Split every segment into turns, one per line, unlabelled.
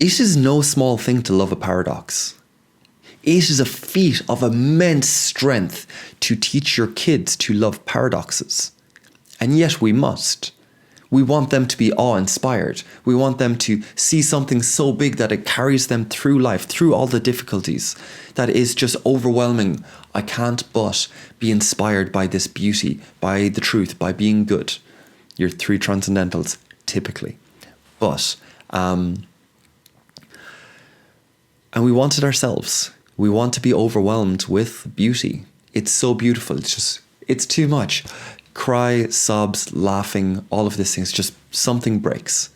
It is no small thing to love a paradox. It is a feat of immense strength to teach your kids to love paradoxes. And yet we must. We want them to be awe-inspired. We want them to see something so big that it carries them through life, through all the difficulties, that is just overwhelming. I can't but be inspired by this beauty, by the truth, by being good. Your three transcendentals, typically. But, and we want it ourselves. We want to be overwhelmed with beauty. It's so beautiful. It's too much. Cry, sobs, laughing, all of these things, just something breaks.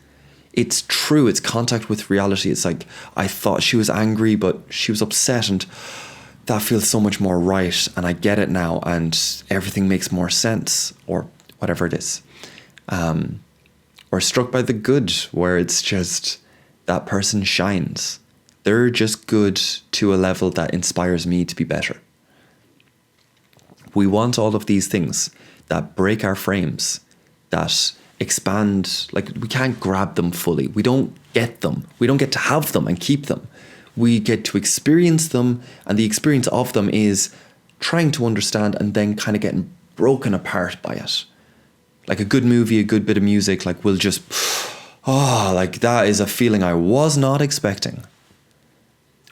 It's true, it's contact with reality. It's like, I thought she was angry, but she was upset, and that feels so much more right, and I get it now, and everything makes more sense, or whatever it is. Or struck by the good, where it's just, that person shines. They're just good to a level that inspires me to be better. We want all of these things that break our frames, that expand, like we can't grab them fully. We don't get them. We don't get to have them and keep them. We get to experience them, and the experience of them is trying to understand and then kind of getting broken apart by it. Like a good movie, a good bit of music, like we'll just, like that is a feeling I was not expecting.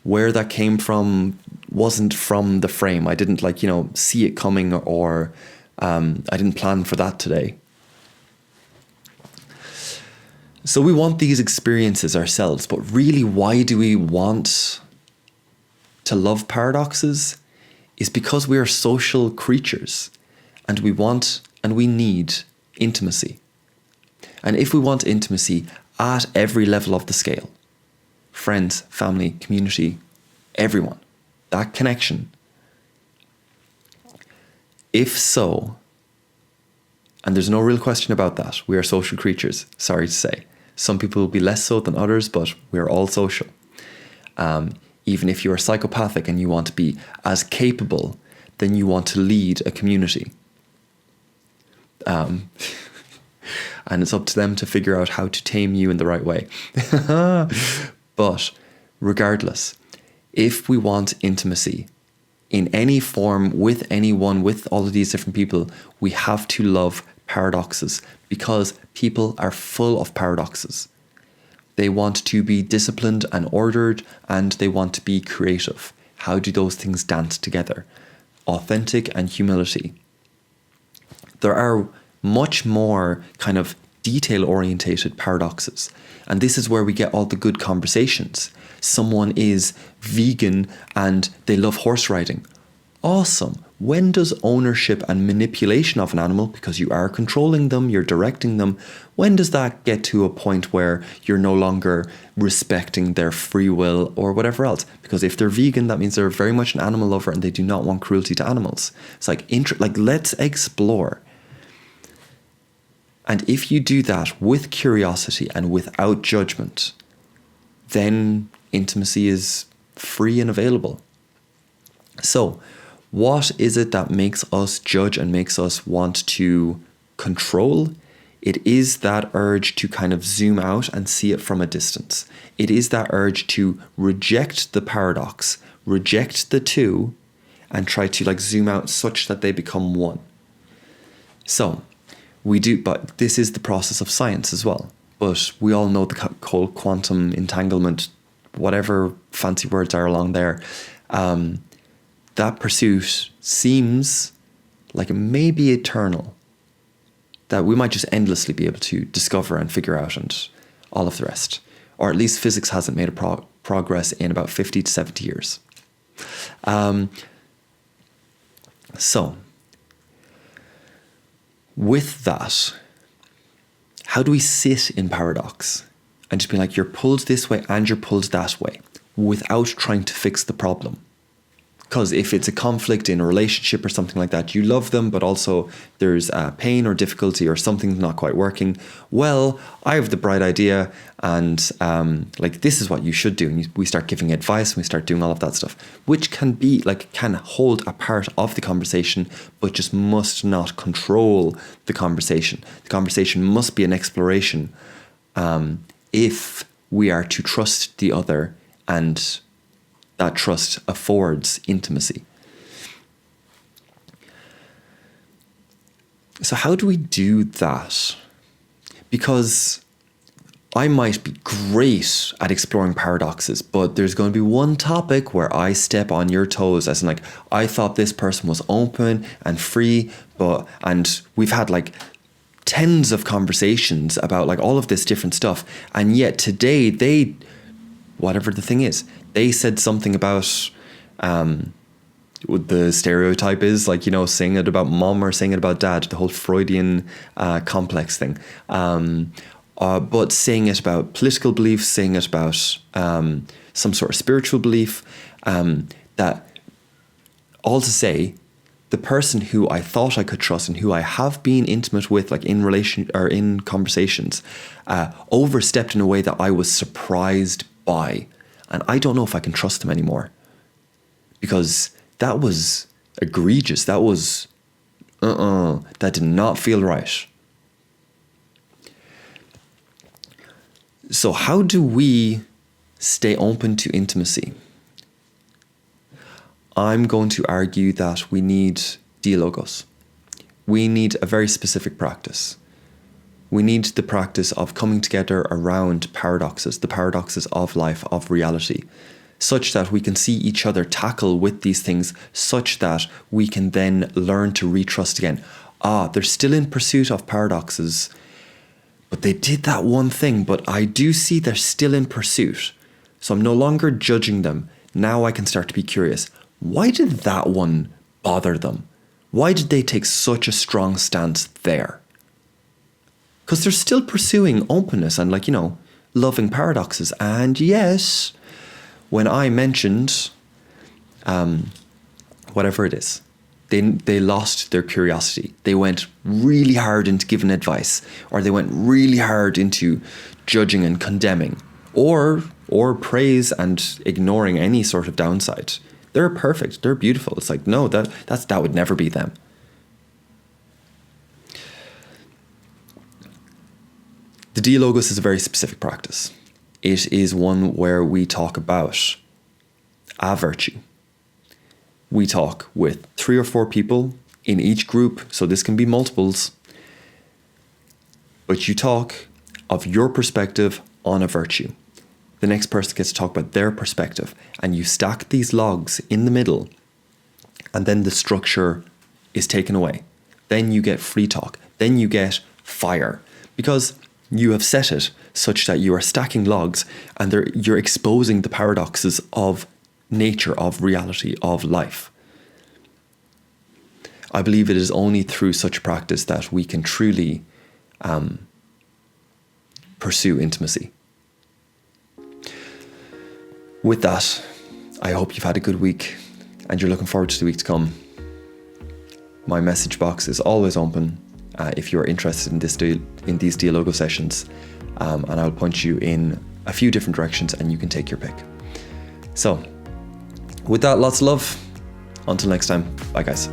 Where that came from wasn't from the frame. I didn't see it coming, or I didn't plan for that today. So we want these experiences ourselves, but really why do we want to love paradoxes? Is because we are social creatures, and we want and we need intimacy. And if we want intimacy at every level of the scale, friends, family, community, everyone, that connection, if so, and there's no real question about that, we are social creatures, sorry to say. Some people will be less so than others, but we're all social. Even if you are psychopathic and you want to be as capable, then you want to lead a community. And it's up to them to figure out how to tame you in the right way. But regardless, if we want intimacy in any form with anyone, with all of these different people, we have to love paradoxes, because people are full of paradoxes. They want to be disciplined and ordered, and they want to be creative. How do those things dance together? Authentic and humility. There are much more kind of detail-orientated paradoxes, and this is where we get all the good conversations. Someone is vegan and they love horse riding. Awesome. When does ownership and manipulation of an animal, because you are controlling them, you're directing them, when does that get to a point where you're no longer respecting their free will or whatever else? Because if they're vegan, that means they're very much an animal lover and they do not want cruelty to animals. It's like let's explore. And if you do that with curiosity and without judgment, then intimacy is free and available. So, what is it that makes us judge and makes us want to control? It is that urge to kind of zoom out and see it from a distance. It is that urge to reject the paradox, reject the two, and try to zoom out such that they become one. So, but this is the process of science as well. But we all know the whole quantum entanglement, whatever fancy words are along there. That pursuit seems like it may be eternal, that we might just endlessly be able to discover and figure out and all of the rest. Or at least physics hasn't made a progress in about 50 to 70 years. So, with that, how do we sit in paradox and just be like, you're pulled this way and you're pulled that way without trying to fix the problem? Because if it's a conflict in a relationship or something like that, you love them, but also there's pain or difficulty or something's not quite working. Well, I have the bright idea, and this is what you should do. And we start giving advice, and we start doing all of that stuff, which can be can hold a part of the conversation, but just must not control the conversation. The conversation must be an exploration. If we are to trust the other, and that trust affords intimacy. So how do we do that? Because I might be great at exploring paradoxes, but there's going to be one topic where I step on your toes, as in like, I thought this person was open and free, and we've had like tens of conversations about like all of this different stuff. And yet today whatever the thing is, they said something about, what the stereotype is, like, you know, saying it about mom or saying it about dad, the whole Freudian complex thing. But saying it about political beliefs, saying it about some sort of spiritual belief, that all to say, the person who I thought I could trust and who I have been intimate with, like in relation or in conversations, overstepped in a way that I was surprised by. And I don't know if I can trust them anymore, because that was egregious. That was, that did not feel right. So how do we stay open to intimacy? I'm going to argue that we need dialogos. We need a very specific practice. We need the practice of coming together around paradoxes, the paradoxes of life, of reality, such that we can see each other tackle with these things, such that we can then learn to retrust again. They're still in pursuit of paradoxes, but they did that one thing, but I do see they're still in pursuit. So I'm no longer judging them. Now I can start to be curious. Why did that one bother them? Why did they take such a strong stance there? Because they're still pursuing openness and, like, you know, loving paradoxes. And yes, when I mentioned whatever it is, they lost their curiosity. They went really hard into giving advice, or they went really hard into judging and condemning, or praise and ignoring any sort of downside. They're perfect. They're beautiful. It's like, no, that would never be them. The Dialogos is a very specific practice. It is one where we talk about a virtue. We talk with 3 or 4 people in each group, so this can be multiples. But you talk of your perspective on a virtue. The next person gets to talk about their perspective, and you stack these logs in the middle, and then the structure is taken away. Then you get free talk. Then you get fire, because you have set it such that you are stacking logs, and you're exposing the paradoxes of nature, of reality, of life. I believe it is only through such practice that we can truly pursue intimacy. With that, I hope you've had a good week and you're looking forward to the week to come. My message box is always open if you're interested in these Dialogo sessions, and I'll point you in a few different directions and you can take your pick. So, with that, lots of love. Until next time, bye guys.